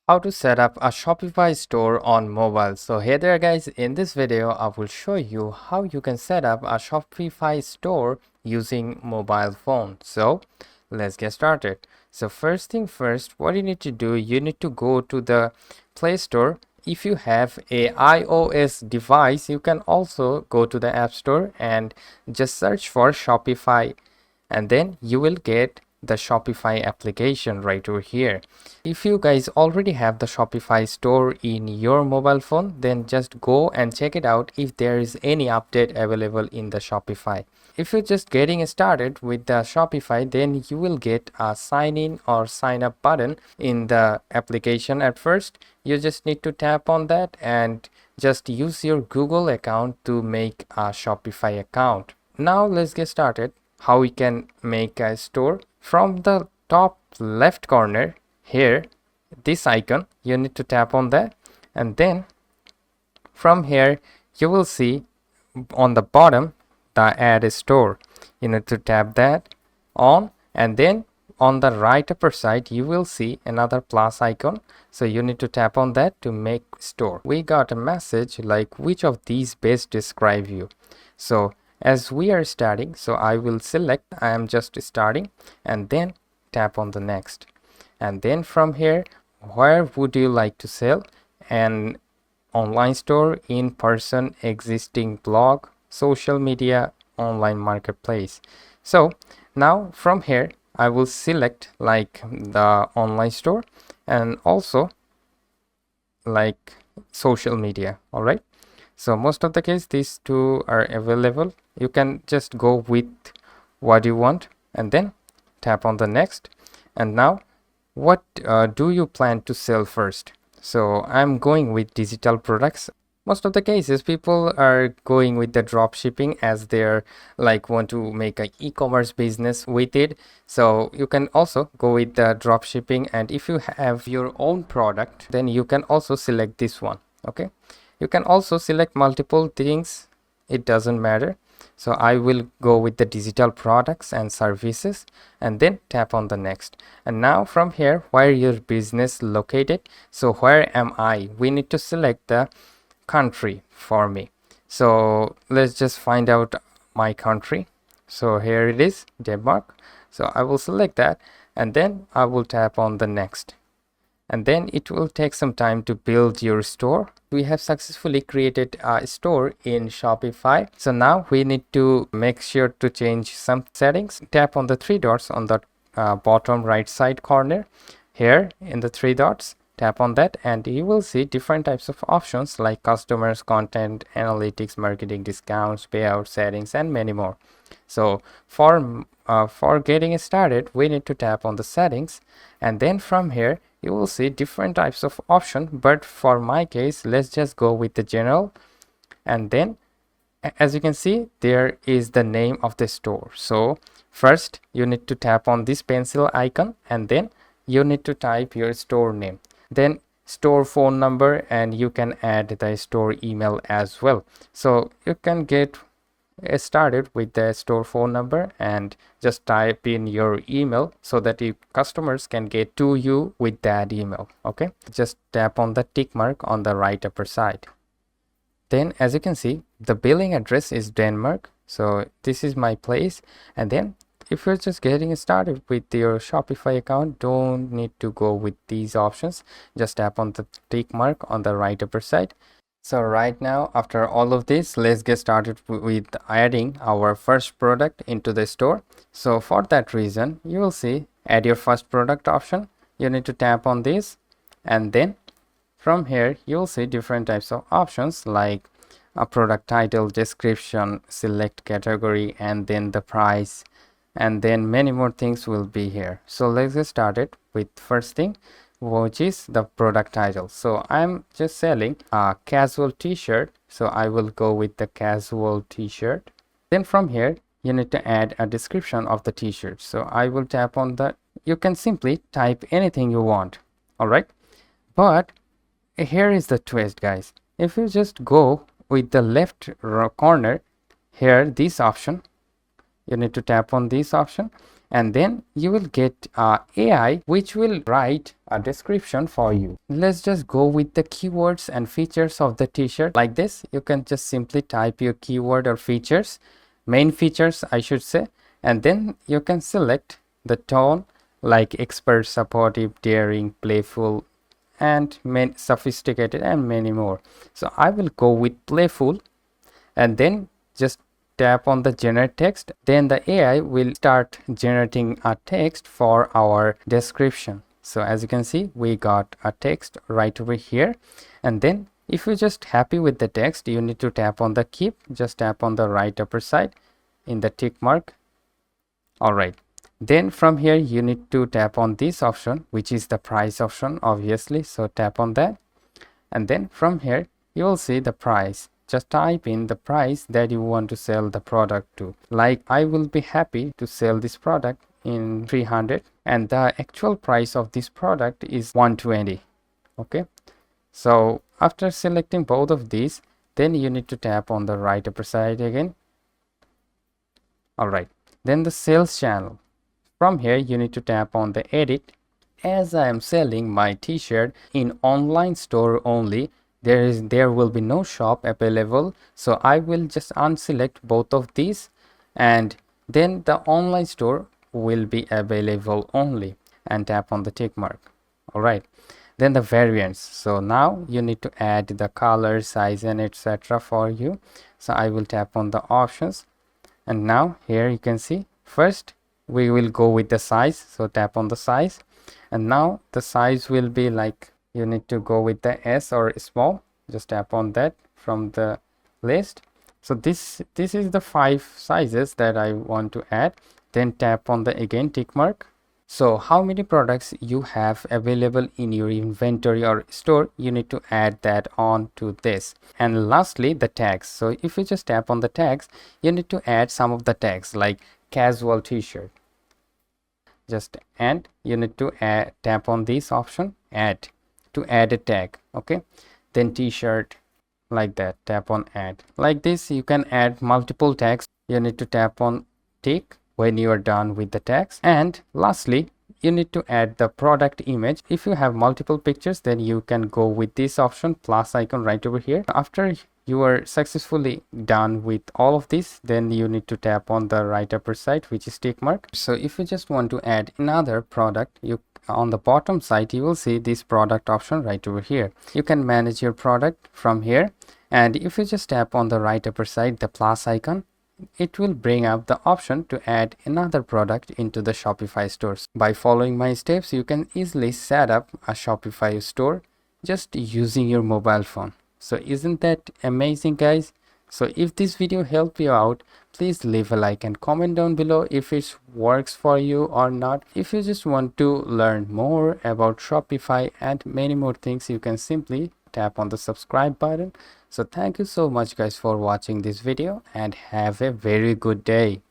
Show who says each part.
Speaker 1: How to set up a Shopify store on mobile. So hey there guys, in this video I will show you how you can set up a Shopify store using mobile phone. So let's get started. So first thing first, what you need to do, you need to go to the Play Store. If you have a iOS device, you can also go to the App Store and just search for Shopify, and then you will get the Shopify application right over here. If you guys already have the Shopify store in your mobile phone, then just go and check it out if there is any update available in the Shopify. If you're just getting started with the Shopify, then you will get a sign in or sign up button in the application. At first you just need to tap on that and just use your Google account to make a Shopify account. Now let's get started how we can make a store. From the top left corner here, this icon, you need to tap on that, and then from here you will see on the bottom the add a store. You need to tap that on, and then on the right upper side you will see another plus icon, so you need to tap on that to make store. We got a message like which of these best describe you. So as we are starting, so I will select I am just starting and then tap on the next. And then from here, where would you like to sell? An online store, in person, existing blog, social media, online marketplace. So now from here I will select like the online store and also like social media. All right, so most of the case these two are available. You can just go with what you want and then tap on the next. And now what do you plan to sell first? So I'm going with digital products. Most of the cases people are going with the drop shipping as they're like want to make a e-commerce business with it. So you can also go with the drop shipping, and if you have your own product then you can also select this one. Okay, you can also select multiple things, it doesn't matter. So I will go with the digital products and services and then tap on the next. And now from here, where your business located, so where am I, we need to select the country for me. So let's just find out my country. So here it is, Denmark. So I will select that and then I will tap on the next. And then it will take some time to build your store. We have successfully created a store in Shopify. So now we need to make sure to change some settings. Tap on the three dots on the bottom right side corner here in the three dots. Tap on that and you will see different types of options like customers, content, analytics, marketing, discounts, payout settings, and many more. So for getting started, we need to tap on the settings, and then from here you will see different types of option, but for my case let's just go with the general. And then as you can see, there is the name of the store. So first you need to tap on this pencil icon and then you need to type your store name, then store phone number, and you can add the store email as well. So you can get started with the store phone number and just type in your email so that your customers can get to you with that email. Okay, just tap on the tick mark on the right upper side. Then as you can see, the billing address is Denmark, so this is my place. And then if you're just getting started with your Shopify account, don't need to go with these options, just tap on the tick mark on the right upper side. So right now, after all of this, let's get started with adding our first product into the store. So for that reason, you will see add your first product option. You need to tap on this, and then from here you'll see different types of options like a product title, description, select category, and then the price, and then many more things will be here. So let's get started with first thing, which is the product title. So I'm just selling a casual t-shirt, so I will go with the casual t-shirt. Then from here you need to add a description of the t-shirt, so I will tap on that. You can simply type anything you want. All right, but here is the twist, guys. If you just go with the left corner here, this option, you need to tap on this option, and then you will get AI which will write a description for you. Let's just go with the keywords and features of the t-shirt. Like this, you can just simply type your keyword or features, main features I should say, and then you can select the tone like expert, supportive, daring, playful, and sophisticated, and many more. So I will go with playful, and then just tap on the generate text. Then the AI will start generating a text for our description. So as you can see, we got a text right over here. And then if you're just happy with the text, you need to tap on the keep. Just tap on the right upper side in the tick mark. All right, then from here you need to tap on this option, which is the price option, obviously. So tap on that, and then from here you will see the price. Just type in the price that you want to sell the product to. Like I will be happy to sell this product in 300, and the actual price of this product is 120. Okay, so after selecting both of these, then you need to tap on the right upper side again. All right, then the sales channel. From here you need to tap on the edit. As I am selling my t-shirt in online store only, there will be no shop available, so I will just unselect both of these, and then the online store will be available only, and tap on the tick mark. All right, then the variants. So now you need to add the color, size, and etc. for you. So I will tap on the options, and now here you can see first we will go with the size. So tap on the size, and now the size will be like, you need to go with the S or small. Just tap on that from the list. So this is the 5 sizes that I want to add. Then tap on the again tick mark. So how many products you have available in your inventory or store, you need to add that on to this. And lastly, the tags. So if you just tap on the tags, you need to add some of the tags like casual t-shirt. Just and you need to tap on this option, add, to add a tag. Okay, then t-shirt, like that, tap on add. Like this you can add multiple tags. You need to tap on tick when you are done with the tags. And lastly, you need to add the product image. If you have multiple pictures, then you can go with this option, plus icon right over here. After you are successfully done with all of this, then you need to tap on the right upper side, which is tick mark. So if you just want to add another product, you on the bottom side you will see this product option right over here. You can manage your product from here, and if you just tap on the right upper side, the plus icon, it will bring up the option to add another product into the Shopify stores. By following my steps, you can easily set up a Shopify store just using your mobile phone. So isn't that amazing, guys? So if this video helped you out, please leave a like and comment down below if it works for you or not. If you just want to learn more about Shopify and many more things, you can simply tap on the subscribe button. So thank you so much guys for watching this video, and have a very good day.